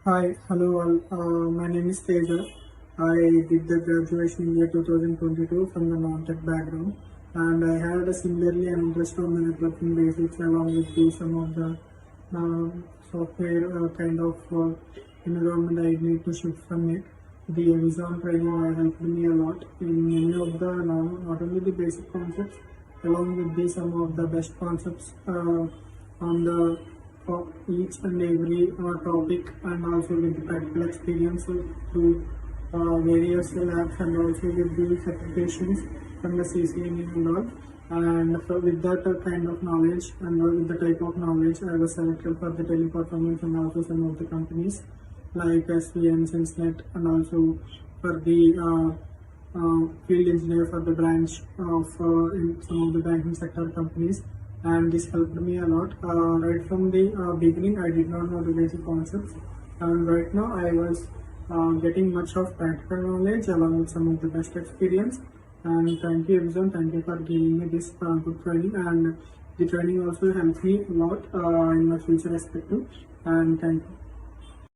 Hi, hello all. My name is Teja. I did the graduation in year 2022 from the non-tech background, and I had a similarly an interest on the networking basics along with some of the software kind of environment I need to shift from it. The Evision training helped me a lot in many of the not only the basic concepts, along with some of the best concepts on the for each and every topic, and also with the practical experience through various labs, and also with the certifications from the CCNE and all. And so with that kind of knowledge and with the type of knowledge, I was selected for the teleperformance and also some of the companies like SVN, Sensenet, and also for the field engineer for the branch of in some of the banking sector companies. And this helped me a lot. Right from the beginning, I did not know the basic concepts, and right now I was getting much of practical knowledge along with some of the best experience. And thank you, Evision. Thank you for giving me this good training, and the training also helped me a lot in my future perspective. And thank you.